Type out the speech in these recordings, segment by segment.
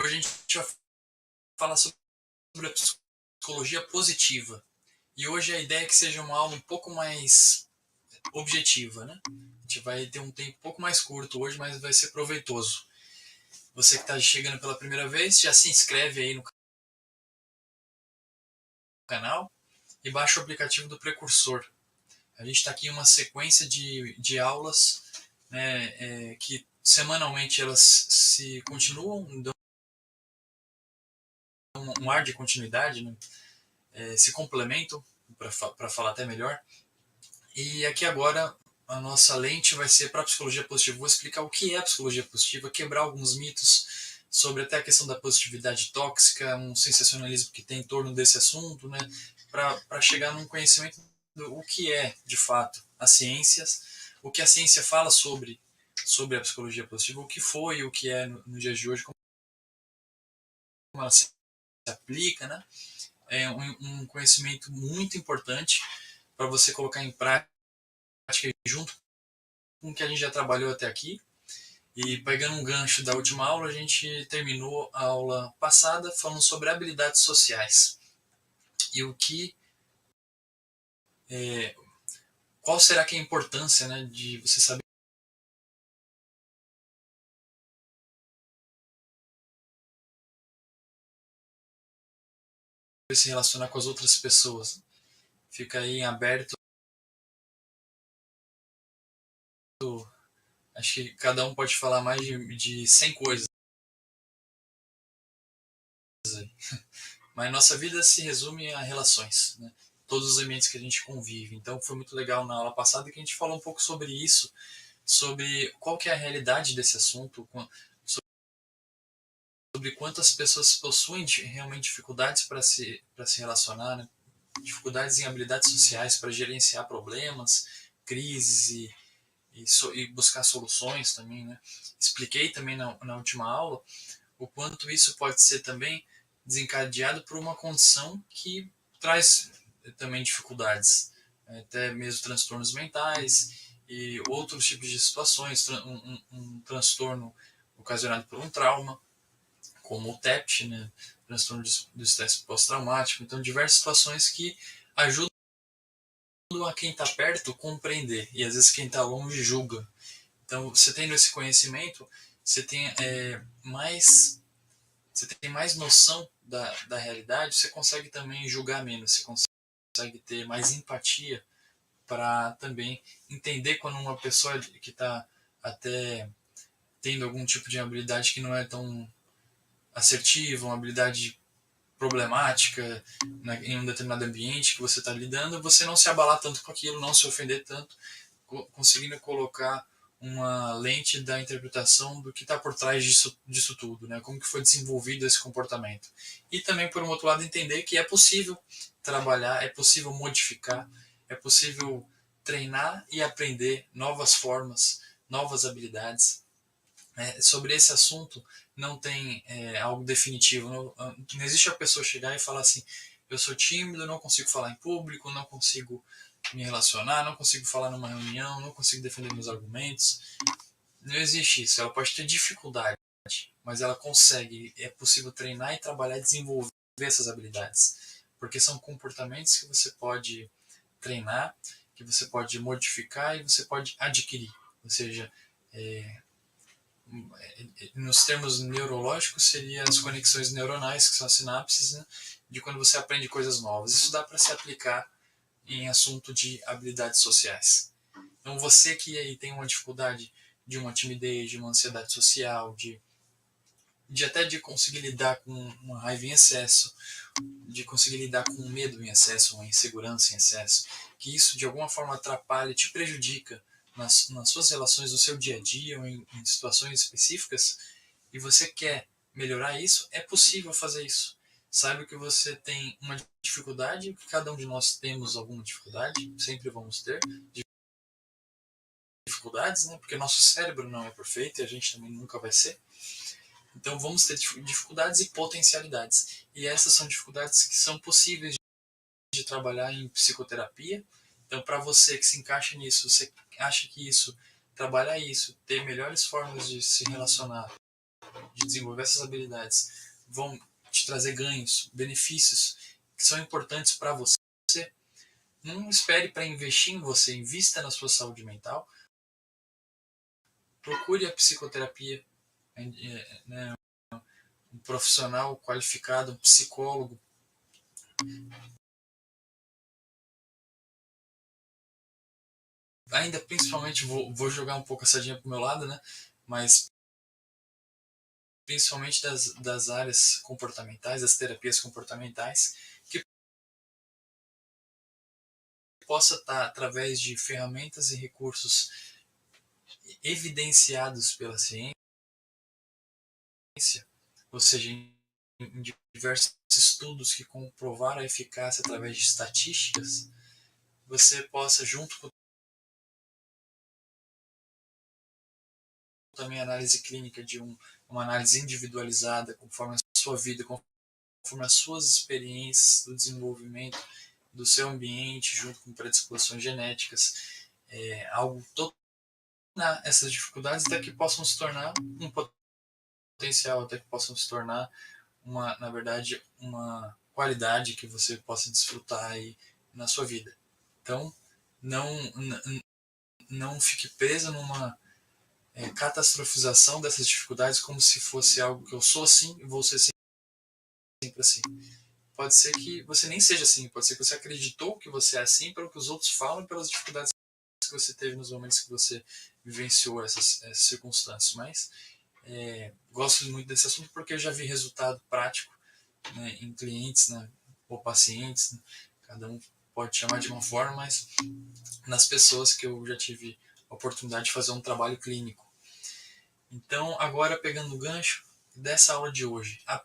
Hoje a gente vai falar sobre a psicologia positiva. E hoje a ideia é que seja uma aula um pouco mais objetiva, né? A gente vai ter um tempo um pouco mais curto hoje, mas vai ser proveitoso. Você que está chegando pela primeira vez, já se inscreve aí no canal e baixa o aplicativo do Precursor. A gente está aqui em uma sequência de aulas, né, que semanalmente elas se continuam, dão um ar de continuidade, né? Se complementam, para falar até melhor. E aqui agora a nossa lente vai ser para a psicologia positiva. Vou explicar o que é a psicologia positiva, quebrar alguns mitos sobre até a questão da positividade tóxica, um sensacionalismo que tem em torno desse assunto, né? Para chegar num conhecimento do que é, de fato, as ciências, o que a ciência fala sobre a psicologia positiva, o que foi e o que é no dia de hoje, como ela se aplica, né? É um conhecimento muito importante para você colocar em prática junto com o que a gente já trabalhou até aqui. E pegando um gancho da última aula, a gente terminou a aula passada falando sobre habilidades sociais. E qual será que é a importância, né, de você saber se relacionar com as outras pessoas. Fica aí em aberto. Acho que cada um pode falar mais de 100 coisas. Mas nossa vida se resume a relações, né? Todos os ambientes que a gente convive. Então foi muito legal na aula passada que a gente falou um pouco sobre isso, sobre qual que é a realidade desse assunto, sobre quantas pessoas possuem realmente dificuldades para se relacionar, né? Dificuldades em habilidades sociais para gerenciar problemas, crises e buscar soluções também, né? Expliquei também na última aula o quanto isso pode ser também desencadeado por uma condição que traz também dificuldades, até mesmo transtornos mentais e outros tipos de situações, um transtorno ocasionado por um trauma, como o TEPT, né, transtorno do estresse pós-traumático. Então, diversas situações que ajudam a quem está perto compreender e às vezes quem está longe julga. Então, você tendo esse conhecimento, você tem mais noção da realidade, você consegue também julgar menos, você consegue ter mais empatia para também entender quando uma pessoa que está até tendo algum tipo de habilidade que não é tão assertiva, uma habilidade problemática em um determinado ambiente que você está lidando, você não se abalar tanto com aquilo, não se ofender tanto, conseguindo colocar uma lente da interpretação do que está por trás disso tudo, né? Como que foi desenvolvido esse comportamento. E também, por um outro lado, entender que é possível trabalhar, é possível modificar, é possível treinar e aprender novas formas, novas habilidades. Sobre esse assunto não tem algo definitivo. Não existe a pessoa chegar e falar assim, eu sou tímido, não consigo falar em público, não consigo me relacionar, não consigo falar numa reunião, não consigo defender meus argumentos. Não existe isso. Ela pode ter dificuldade, mas ela consegue. É possível treinar e trabalhar e desenvolver essas habilidades. Porque são comportamentos que você pode treinar, que você pode modificar e você pode adquirir. Ou seja, nos termos neurológicos, seriam as conexões neuronais, que são as sinapses, né, de quando você aprende coisas novas. Isso dá para se aplicar em assunto de habilidades sociais. Então, você que aí tem uma dificuldade de uma timidez, de uma ansiedade social, de até de conseguir lidar com uma raiva em excesso, de conseguir lidar com um medo em excesso, uma insegurança em excesso, que isso de alguma forma atrapalha, te prejudica nas suas relações, no seu dia a dia, ou em situações específicas, e você quer melhorar isso, é possível fazer isso. Saiba que você tem uma dificuldade, que cada um de nós temos alguma dificuldade, sempre vamos ter dificuldades, né? Porque nosso cérebro não é perfeito e a gente também nunca vai ser. Então vamos ter dificuldades e potencialidades. E essas são dificuldades que são possíveis de trabalhar em psicoterapia. Então, para você que se encaixa nisso, você acha que trabalhar isso, ter melhores formas de se relacionar de desenvolver essas habilidades vão te trazer ganhos, benefícios que são importantes para você, não espere para investir em você, invista na sua saúde mental, procure a psicoterapia, né, um profissional qualificado, um psicólogo. Ainda principalmente, vou jogar um pouco a sardinha pro meu lado, né? Mas principalmente das áreas comportamentais, das terapias comportamentais, que possa estar através de ferramentas e recursos evidenciados pela ciência, ou seja, em diversos estudos que comprovaram a eficácia através de estatísticas, você possa, junto com também a análise clínica de uma análise individualizada, conforme a sua vida, conforme as suas experiências do desenvolvimento do seu ambiente, junto com predisposições genéticas, algo todo essas dificuldades até que possam se tornar um potencial, até que possam se tornar na verdade, uma qualidade que você possa desfrutar aí na sua vida. Então, não fique preso numa catastrofização dessas dificuldades como se fosse algo que eu sou assim e vou ser sempre assim. Pode ser que você nem seja assim, pode ser que você acreditou que você é assim pelo que os outros falam e pelas dificuldades que você teve nos momentos que você vivenciou essas circunstâncias. Mas gosto muito desse assunto porque eu já vi resultado prático, né, em clientes, né, ou pacientes, né, cada um pode chamar de uma forma, mas nas pessoas que eu já tive a oportunidade de fazer um trabalho clínico. Então, agora pegando o gancho dessa aula de hoje, a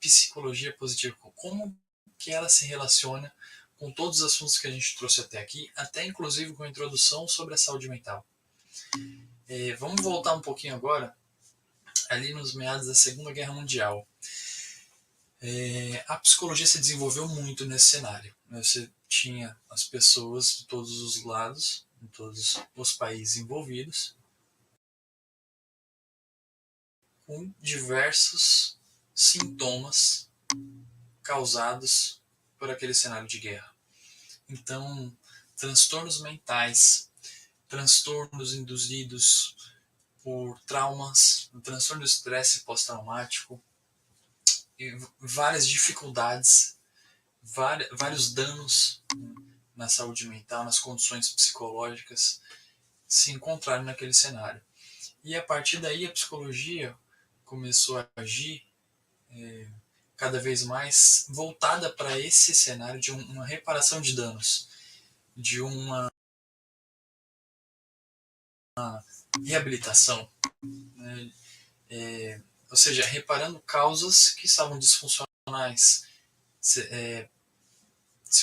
psicologia positiva, como que ela se relaciona com todos os assuntos que a gente trouxe até aqui, até inclusive com a introdução sobre a saúde mental. Vamos voltar um pouquinho agora, ali nos meados da Segunda Guerra Mundial. A psicologia se desenvolveu muito nesse cenário. Você tinha as pessoas de todos os lados, em todos os países envolvidos, com diversos sintomas causados por aquele cenário de guerra. Então, transtornos mentais, transtornos induzidos por traumas, transtorno de estresse pós-traumático, várias dificuldades, vários danos na saúde mental, nas condições psicológicas, se encontraram naquele cenário. E a partir daí a psicologia começou a agir cada vez mais voltada para esse cenário de uma reparação de danos, de uma reabilitação, né? Ou seja, reparando causas que estavam disfuncionais, se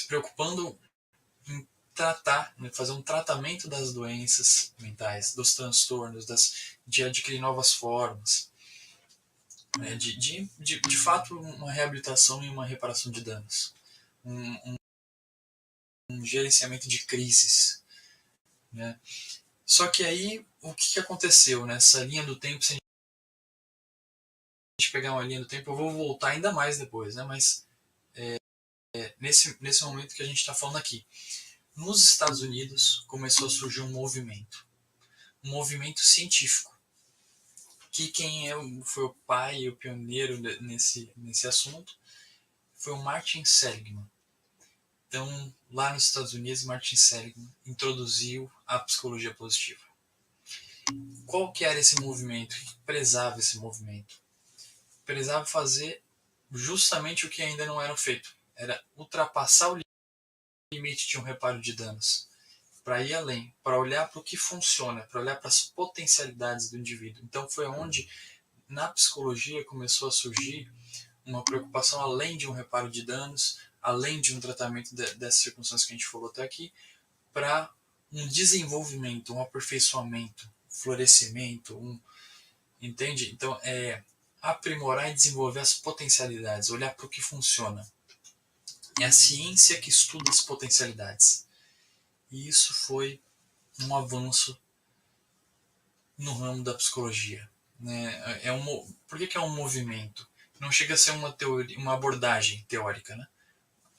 preocupando em tratar, né, fazer um tratamento das doenças mentais, dos transtornos, de adquirir novas formas, né, de fato uma reabilitação e uma reparação de danos, um gerenciamento de crises, né? Só que aí o que aconteceu nessa linha do tempo? Se a gente pegar uma linha do tempo, eu vou voltar ainda mais depois, né? Mas nesse momento que a gente está falando aqui, nos Estados Unidos começou a surgir um movimento científico, que foi o pai e o pioneiro nesse assunto foi o Martin Seligman. Então, lá nos Estados Unidos, Martin Seligman introduziu a psicologia positiva. Qual que era esse movimento? O que prezava esse movimento? Prezava fazer justamente o que ainda não era feito. Era ultrapassar o limite de um reparo de danos, para ir além, para olhar para o que funciona, para olhar para as potencialidades do indivíduo. Então foi onde na psicologia começou a surgir uma preocupação além de um reparo de danos, além de um tratamento dessas circunstâncias que a gente falou até aqui, para um desenvolvimento, um aperfeiçoamento, florescimento, entende? Então aprimorar e desenvolver as potencialidades, olhar para o que funciona. É a ciência que estuda as potencialidades. E isso foi um avanço no ramo da psicologia. né? Por que é um movimento? Não chega a ser uma teoria, uma abordagem teórica, né?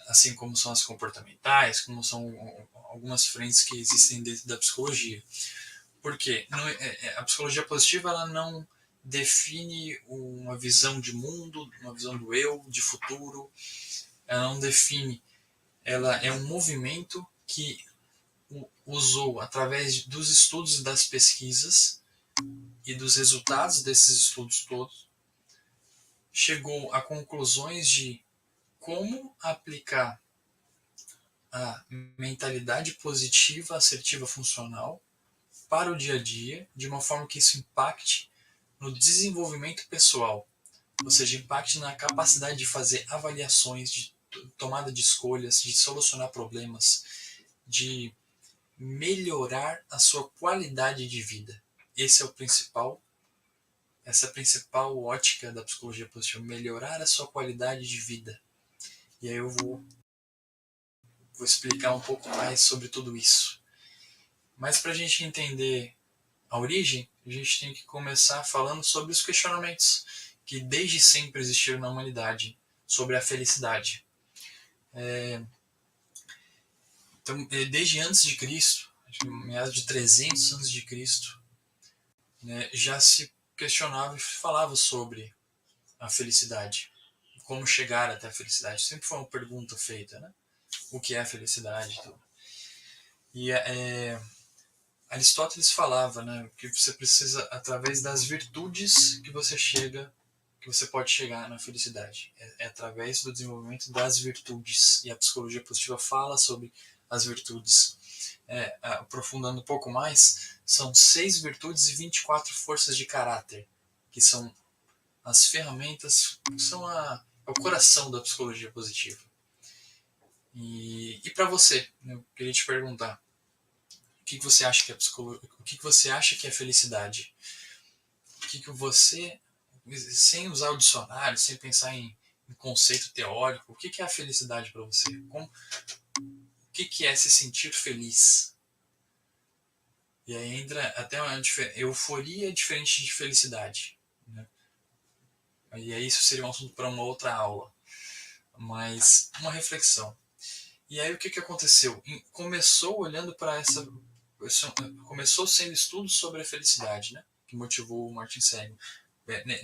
Assim como são as comportamentais, como são algumas frentes que existem dentro da psicologia. Por quê? A psicologia positiva ela não define uma visão de mundo, uma visão do eu, de futuro. Ela não define. Ela é um movimento que usou, através dos estudos e das pesquisas e dos resultados desses estudos todos, chegou a conclusões de como aplicar a mentalidade positiva, assertiva, funcional para o dia a dia, de uma forma que isso impacte no desenvolvimento pessoal, ou seja, impacte na capacidade de fazer avaliações, de tomada de escolhas, de solucionar problemas, de melhorar a sua qualidade de vida. Esse é o principal, essa é a principal ótica da psicologia positiva, melhorar a sua qualidade de vida. E aí eu vou explicar um pouco mais sobre tudo isso. Mas para a gente entender a origem, a gente tem que começar falando sobre os questionamentos que desde sempre existiram na humanidade sobre a felicidade. Então, desde antes de Cristo, meados de 300 antes de Cristo, né, já se questionava e falava sobre a felicidade, como chegar até a felicidade. Sempre foi uma pergunta feita, né? O que é a felicidade? Tudo. E Aristóteles falava, né, que você precisa, através das virtudes, que você pode chegar na felicidade. É através do desenvolvimento das virtudes. E a psicologia positiva fala sobre as virtudes. Aprofundando um pouco mais, são 6 virtudes e 24 forças de caráter, que são as ferramentas, são é o coração da psicologia positiva. E para você, né, eu queria te perguntar, o que você acha que é psicologia? O que você acha que é felicidade? O que você, sem usar o dicionário, sem pensar em conceito teórico, o que é a felicidade para você? O que é se sentir feliz? E aí entra até uma euforia diferente de felicidade, né? E aí isso seria um assunto para uma outra aula, mas uma reflexão. E aí o que aconteceu? Começou olhando para começou sendo estudo sobre a felicidade, né? Que motivou o Martin Seligman.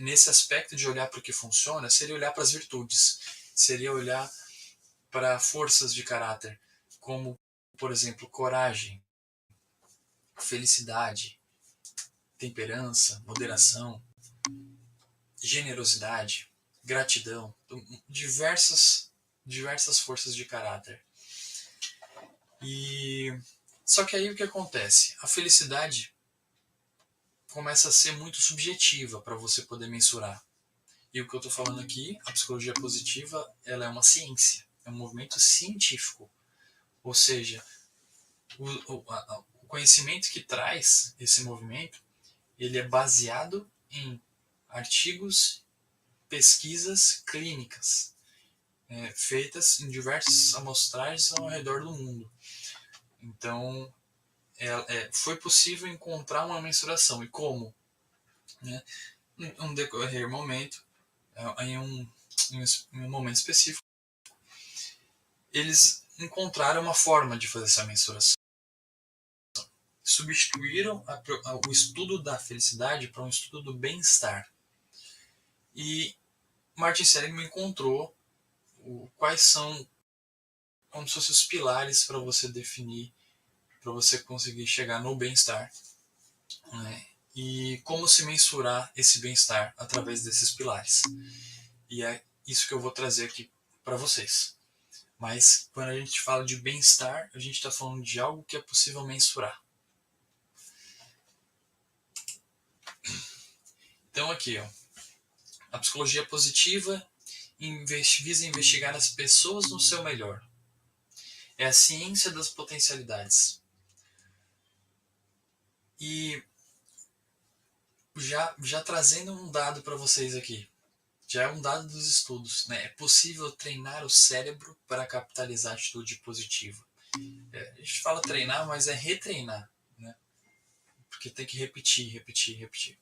Nesse aspecto de olhar para o que funciona, seria olhar para as virtudes, seria olhar para forças de caráter, como, por exemplo, coragem, felicidade, temperança, moderação, generosidade, gratidão, diversas forças de caráter. E só que aí o que acontece? A felicidade começa a ser muito subjetiva para você poder mensurar. E o que eu estou falando aqui, a psicologia positiva, ela é uma ciência, é um movimento científico. Ou seja, o conhecimento que traz esse movimento, ele é baseado em artigos, pesquisas clínicas, feitas em diversas amostragens ao redor do mundo. Então, foi possível encontrar uma mensuração. E como? Né? Em um decorrer momento, em um momento específico, eles encontraram uma forma de fazer essa mensuração. Substituíram o estudo da felicidade para um estudo do bem-estar. E Martin Seligman encontrou quais são como se fossem os pilares para você definir, para você conseguir chegar no bem-estar, né? E como se mensurar esse bem-estar através desses pilares. E é isso que eu vou trazer aqui para vocês. Mas quando a gente fala de bem-estar, a gente está falando de algo que é possível mensurar. Então aqui, ó, a psicologia positiva visa investigar as pessoas no seu melhor. É a ciência das potencialidades. E já trazendo um dado para vocês aqui, já é um dado dos estudos, né? É possível treinar o cérebro para capitalizar a atitude positiva. A gente fala treinar, mas é retreinar, né? Porque tem que repetir, repetir, repetir.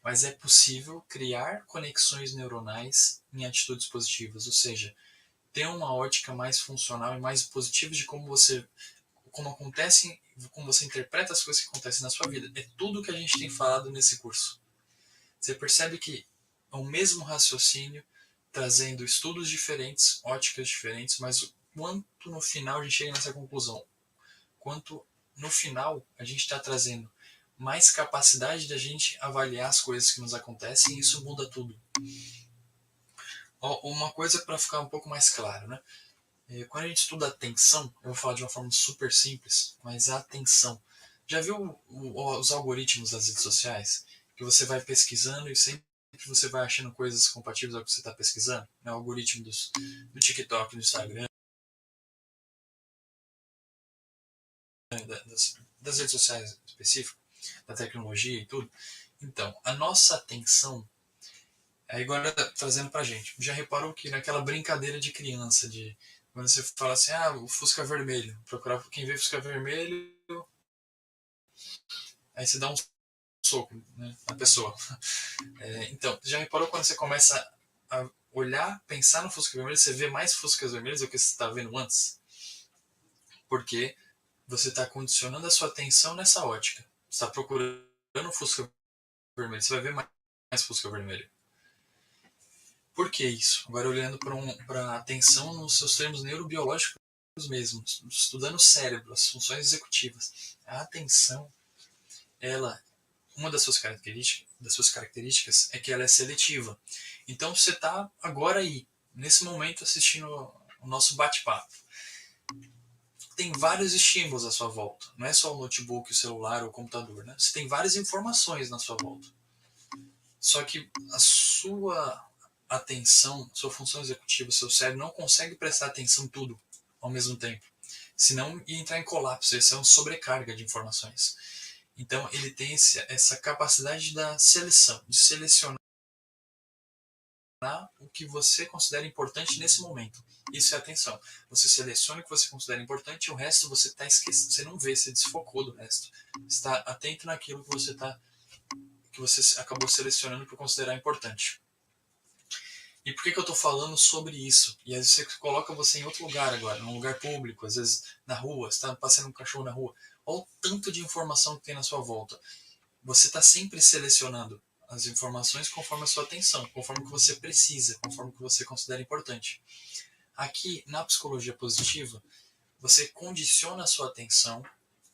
mas é possível criar conexões neuronais em atitudes positivas, ou seja, ter uma ótica mais funcional e mais positiva de como acontecem, como você interpreta as coisas que acontecem na sua vida. É tudo que a gente tem falado nesse curso. Você percebe que é o mesmo raciocínio, trazendo estudos diferentes, óticas diferentes, mas o quanto no final a gente chega nessa conclusão, quanto no final a gente está trazendo mais capacidade de a gente avaliar as coisas que nos acontecem, e isso muda tudo. Uma coisa para ficar um pouco mais claro, né? Quando a gente estuda atenção, eu vou falar de uma forma super simples, mas a atenção. Já viu os algoritmos das redes sociais? Que você vai pesquisando e sempre você vai achando coisas compatíveis ao que você está pesquisando? O algoritmo do TikTok, do Instagram, das redes sociais específicas, da tecnologia e tudo. Então, a nossa atenção, agora trazendo pra gente, já reparou que naquela brincadeira de criança, de quando você fala assim, o Fusca vermelho, procurar quem vê Fusca vermelho, aí você dá um soco, né, na pessoa. Então, já reparou quando você começa a olhar, pensar no Fusca vermelho, você vê mais Fuscas vermelhos do que você está vendo antes? Porque você está condicionando a sua atenção nessa ótica. Você está procurando o Fusca vermelho, você vai ver mais Fusca vermelho. Por que isso? Agora olhando para a atenção nos seus termos neurobiológicos mesmos, estudando o cérebro, as funções executivas. A atenção, ela, uma das suas características é que ela é seletiva. Então você está agora aí, nesse momento, assistindo o nosso bate-papo. Tem vários estímulos à sua volta. Não é só o notebook, o celular ou o computador. Né? Você tem várias informações na sua volta. Só que a sua atenção, sua função executiva, seu cérebro não consegue prestar atenção em tudo ao mesmo tempo. Senão ia entrar em colapso, ia ser uma sobrecarga de informações. Então ele tem essa capacidade da seleção, de selecionar o que você considera importante nesse momento. Isso é atenção. Você seleciona o que você considera importante e o resto você está esquecendo. Você não vê, você desfocou do resto. Você está atento naquilo que você acabou selecionando para considerar importante. E por que eu estou falando sobre isso? E às vezes você coloca você em outro lugar agora, num lugar público, às vezes na rua, você está passeando um cachorro na rua. Olha o tanto de informação que tem na sua volta. Você está sempre selecionando as informações conforme a sua atenção, conforme o que você precisa, conforme o que você considera importante. Aqui, na psicologia positiva, você condiciona a sua atenção,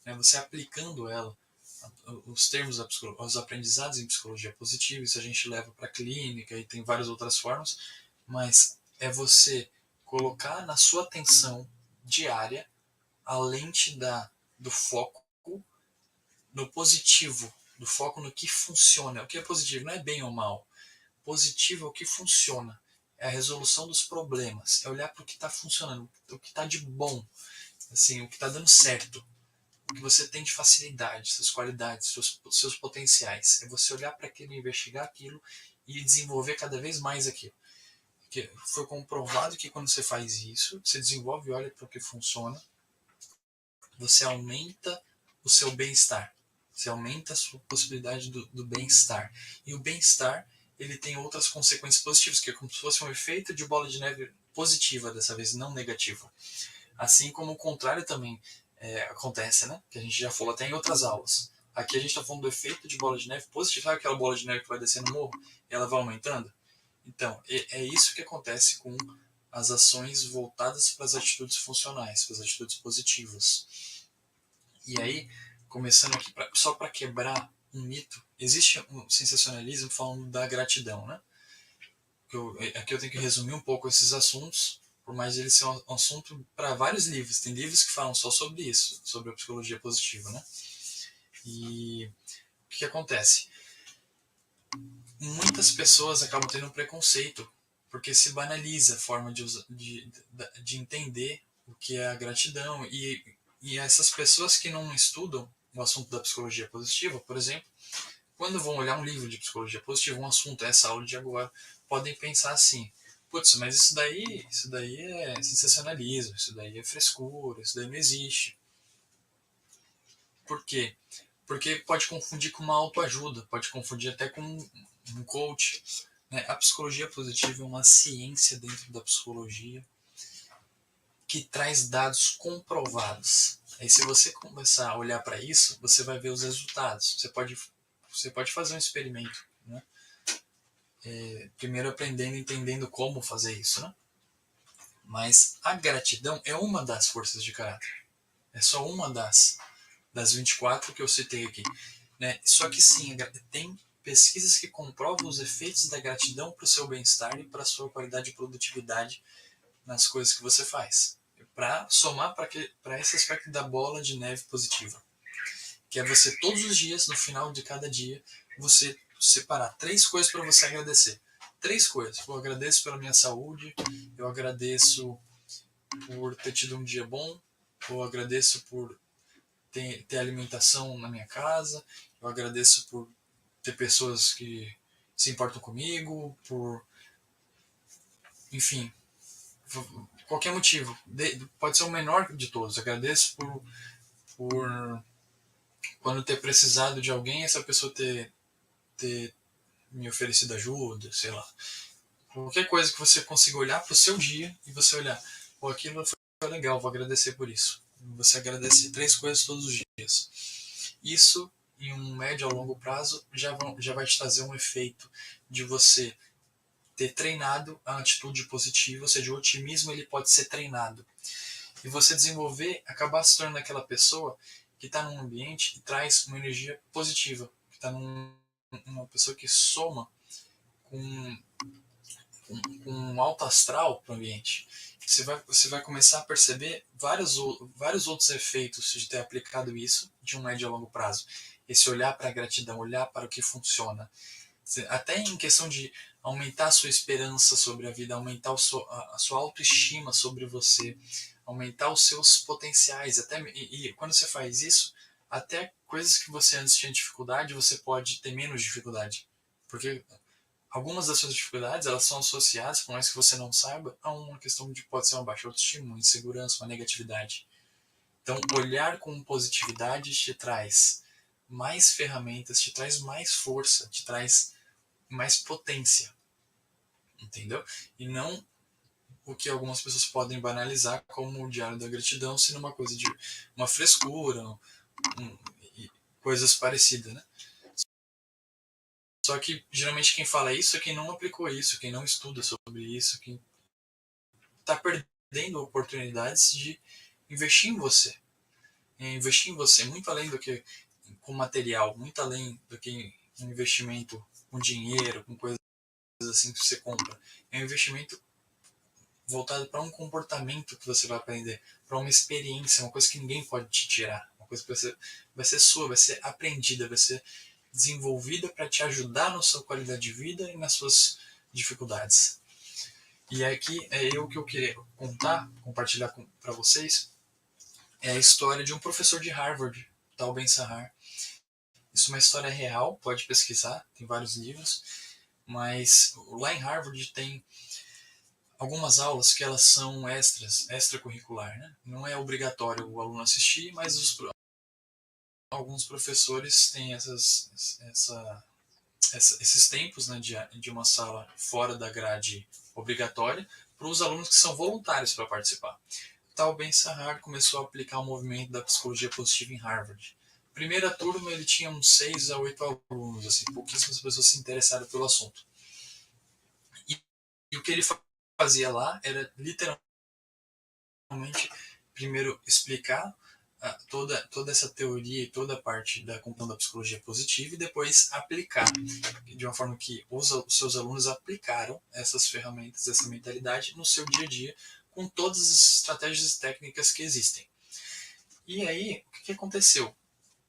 né, você aplicando ela, os termos os aprendizados em psicologia positiva, isso a gente leva para a clínica e tem várias outras formas, mas é você colocar na sua atenção diária a lente do foco no positivo, do foco no que funciona. O que é positivo não é bem ou mal. Positivo é o que funciona, é a resolução dos problemas, é olhar para o que está funcionando, o que está de bom, assim, o que está dando certo, o que você tem de facilidade, suas qualidades, seus potenciais. É você olhar para aquilo, investigar aquilo e desenvolver cada vez mais aquilo. Porque foi comprovado que quando você faz isso, você desenvolve e olha para o que funciona, você aumenta o seu bem-estar. Você aumenta a sua possibilidade do bem-estar. E o bem-estar, ele tem outras consequências positivas, que é como se fosse um efeito de bola de neve positiva, dessa vez, não negativa. Assim como o contrário também acontece, né? Que a gente já falou até em outras aulas. Aqui a gente está falando do efeito de bola de neve positivo. Sabe aquela bola de neve que vai descendo no morro e ela vai aumentando? Então, é isso que acontece com as ações voltadas para as atitudes funcionais, para as atitudes positivas. E aí, começando aqui, só para quebrar um mito, existe um sensacionalismo falando da gratidão, né? Aqui eu tenho que resumir um pouco esses assuntos, por mais ele ser um assunto para vários livros. Tem livros que falam só sobre isso, sobre a psicologia positiva, né? E o que acontece? Muitas pessoas acabam tendo um preconceito, porque se banaliza a forma de entender o que é a gratidão. E essas pessoas que não estudam o assunto da psicologia positiva, por exemplo, quando vão olhar um livro de psicologia positiva, um assunto, essa aula de agora, podem pensar assim: putz, mas isso daí é sensacionalismo, isso daí é frescura, isso daí não existe. Por quê? porque pode confundir com uma autoajuda, pode confundir até com um coach, né? A psicologia positiva é uma ciência dentro da psicologia que traz dados comprovados. Aí se você começar a olhar para isso, você vai ver os resultados. Você pode fazer um experimento, né? Primeiro aprendendo, entendendo como fazer isso, né? Mas a gratidão é uma das forças de caráter. É só uma das 24 que eu citei aqui, né? Só que sim, tem pesquisas que comprovam os efeitos da gratidão para o seu bem-estar e para a sua qualidade de produtividade nas coisas que você faz. Para somar para esse aspecto da bola de neve positiva, que é você todos os dias, no final de cada dia, você separar 3 coisas para você agradecer. 3 coisas. Eu agradeço pela minha saúde, eu agradeço por ter tido um dia bom, eu agradeço por ter alimentação na minha casa, eu agradeço por ter pessoas que se importam comigo, por, enfim, qualquer motivo. Pode ser o menor de todos. Agradeço por quando ter precisado de alguém, essa pessoa ter me oferecido ajuda, sei lá. Qualquer coisa que você consiga olhar para o seu dia e você olhar, pô, aquilo foi legal, vou agradecer por isso. Você agradecer 3 coisas todos os dias. Isso, em um médio a longo prazo, já vai te trazer um efeito de você ter treinado a atitude positiva, ou seja, o otimismo ele pode ser treinado. E você desenvolver, acabar se tornando aquela pessoa que está num ambiente que traz uma energia positiva, que está uma pessoa que soma com um alto astral para o ambiente. Você vai começar a perceber vários outros efeitos de ter aplicado isso de um médio a longo prazo. Esse olhar para a gratidão, olhar para o que funciona. Até em questão de aumentar a sua esperança sobre a vida, aumentar a sua autoestima sobre você, aumentar os seus potenciais. E quando você faz isso, até coisas que você antes tinha dificuldade, você pode ter menos dificuldade. Porque algumas das suas dificuldades elas são associadas, por mais que você não saiba, a uma questão de pode ser uma baixa autoestima, uma insegurança, uma negatividade. Então, olhar com positividade te traz mais ferramentas, te traz mais força, te traz mais potência, entendeu? E não o que algumas pessoas podem banalizar como o diário da gratidão, sendo uma coisa de uma frescura, e coisas parecidas, né? Só que geralmente quem fala isso é quem não aplicou isso, quem não estuda sobre isso, quem está perdendo oportunidades de investir em você. Investir em você muito além do que com material, muito além do que um investimento com dinheiro, com coisas assim que você compra. É um investimento voltado para um comportamento que você vai aprender, para uma experiência, uma coisa que ninguém pode te tirar, uma coisa que vai ser sua, vai ser aprendida, vai ser desenvolvida para te ajudar na sua qualidade de vida e nas suas dificuldades. E aqui é o que eu queria compartilhar para vocês, é a história de um professor de Harvard, Tal Ben-Shahar. Isso é uma história real, pode pesquisar, tem vários livros, mas lá em Harvard tem algumas aulas que elas são extracurricular, né? Não é obrigatório o aluno assistir, mas alguns professores têm esses tempos, né, de uma sala fora da grade obrigatória para os alunos que são voluntários para participar. Tal Ben-Shahar começou a aplicar o movimento da psicologia positiva em Harvard. Primeira turma ele tinha uns 6 a 8 alunos, assim, pouquíssimas pessoas se interessaram pelo assunto. E o que ele fazia lá era literalmente primeiro explicar toda essa teoria e toda a parte da compreensão da psicologia positiva e depois aplicar de uma forma que os seus alunos aplicaram essas ferramentas, essa mentalidade no seu dia a dia com todas as estratégias e técnicas que existem. E aí, o que aconteceu?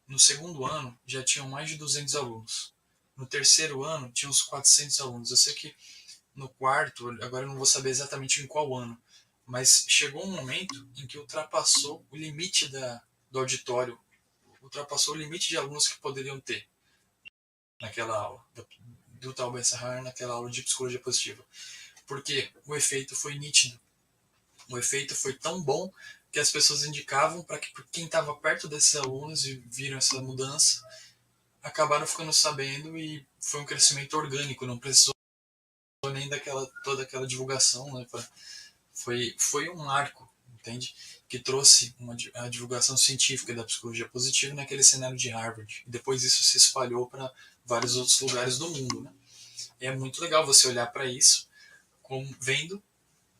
No segundo ano, já tinham mais de 200 alunos. No terceiro ano, tinha uns 400 alunos. Eu sei que no quarto, agora eu não vou saber exatamente em qual ano, mas chegou um momento em que ultrapassou o limite do auditório, ultrapassou o limite de alunos que poderiam ter naquela aula, do Tal Ben-Shahar, naquela aula de psicologia positiva. Porque o efeito foi nítido. O efeito foi tão bom que as pessoas indicavam para que quem estava perto desses alunos e viram essa mudança, acabaram ficando sabendo, e foi um crescimento orgânico, não precisou nem toda aquela divulgação, né? Foi um marco, entende? Que trouxe a divulgação científica da psicologia positiva naquele cenário de Harvard. E depois isso se espalhou para vários outros lugares do mundo, né? E é muito legal você olhar para isso, vendo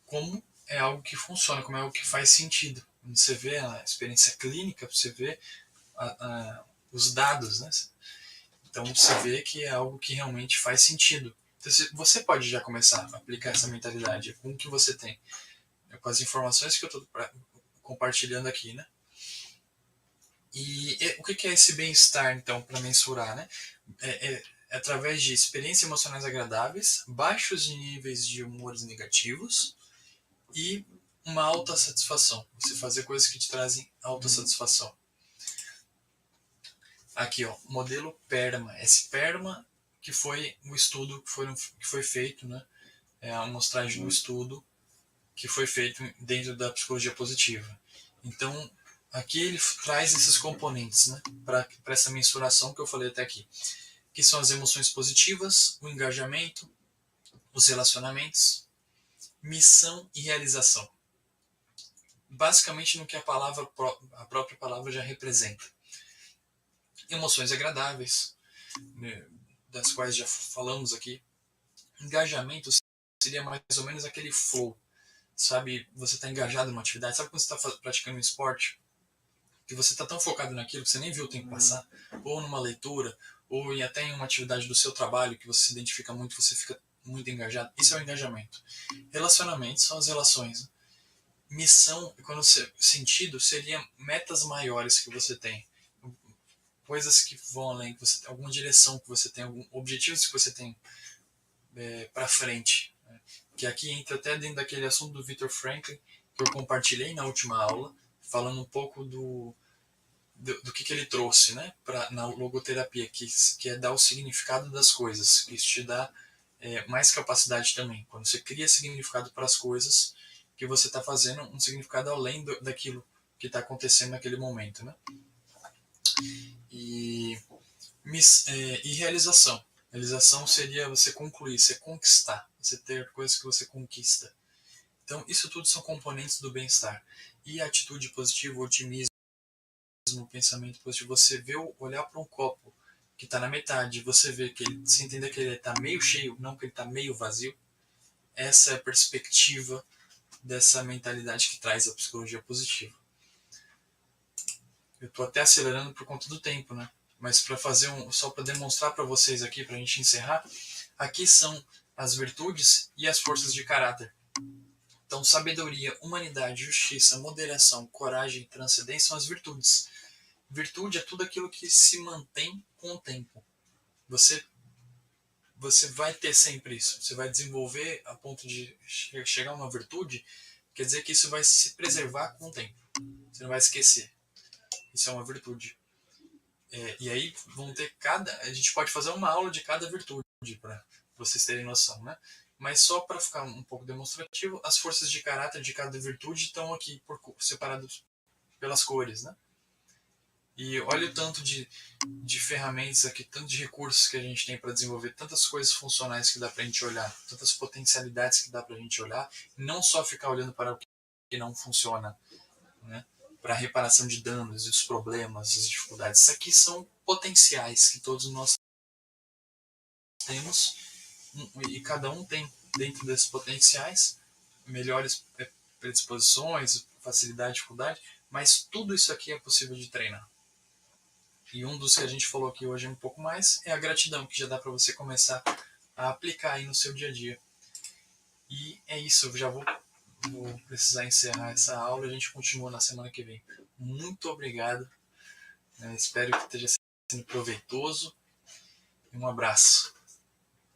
como é algo que funciona, como é algo que faz sentido. Você vê a experiência clínica, você vê os dados, né? Então você vê que é algo que realmente faz sentido. Então, você pode já começar a aplicar essa mentalidade com o que você tem, com as informações que eu estou compartilhando aqui, né? E o que é esse bem-estar, então, para mensurar, né? É através de experiências emocionais agradáveis, baixos níveis de humores negativos e uma alta satisfação. Você fazer coisas que te trazem alta satisfação. Aqui, ó, modelo PERMA. Esse PERMA que foi o estudo que foi feito, né? É a amostragem do estudo que foi feito dentro da psicologia positiva. Então, aqui ele traz esses componentes, né? Para essa mensuração que eu falei até aqui. Que são as emoções positivas, o engajamento, os relacionamentos, missão e realização. Basicamente no que a própria palavra já representa. Emoções agradáveis, né, das quais já falamos aqui. Engajamento seria mais ou menos aquele flow, sabe? Você está engajado numa atividade, sabe quando você está praticando um esporte, que você está tão focado naquilo que você nem viu o tempo passar, ou numa leitura, ou até em uma atividade do seu trabalho que você se identifica muito, você fica muito engajado. Isso é o engajamento. Relacionamentos são as relações. Missão, quando sentido, seria metas maiores que você tem, coisas que vão além, que você, alguma direção que você tem, algum objetivos que você tem para frente, né? Que aqui entra até dentro daquele assunto do Viktor Frankl que eu compartilhei na última aula, falando um pouco do que ele trouxe, né, na logoterapia, que é dar o significado das coisas, que isso te dá mais capacidade também. Quando você cria significado para as coisas, que você está fazendo um significado além daquilo que está acontecendo naquele momento, né? E realização. Realização seria você concluir, você conquistar, você ter coisas que você conquista. Então, isso tudo são componentes do bem-estar. E a atitude positiva, o otimismo, o pensamento positivo, você vê, olhar para um copo que está na metade, você vê que você entender que ele está meio cheio, não que ele está meio vazio. Essa é a perspectiva dessa mentalidade que traz a psicologia positiva. Eu estou até acelerando por conta do tempo, né? Mas para fazer só para demonstrar para vocês aqui, para a gente encerrar, aqui são as virtudes e as forças de caráter. Então, sabedoria, humanidade, justiça, moderação, coragem e transcendência são as virtudes. Virtude é tudo aquilo que se mantém com o tempo. Você vai ter sempre isso. Você vai desenvolver a ponto de chegar a uma virtude, quer dizer que isso vai se preservar com o tempo. Você não vai esquecer. Isso é uma virtude. E aí vão ter a gente pode fazer uma aula de cada virtude para vocês terem noção, né? Mas só para ficar um pouco demonstrativo, as forças de caráter de cada virtude estão aqui separadas pelas cores, né? E olha o tanto de ferramentas aqui, tanto de recursos que a gente tem para desenvolver, tantas coisas funcionais que dá para a gente olhar, tantas potencialidades que dá para a gente olhar, não só ficar olhando para o que não funciona, né? Para a reparação de danos e os problemas, as dificuldades. Isso aqui são potenciais que todos nós temos, e cada um tem dentro desses potenciais melhores predisposições, facilidade, dificuldade, mas tudo isso aqui é possível de treinar. E um dos que a gente falou aqui hoje um pouco mais é a gratidão, que já dá para você começar a aplicar aí no seu dia a dia. E é isso, eu já vou precisar encerrar essa aula, a gente continua na semana que vem. Muito obrigado, espero que esteja sendo proveitoso e um abraço.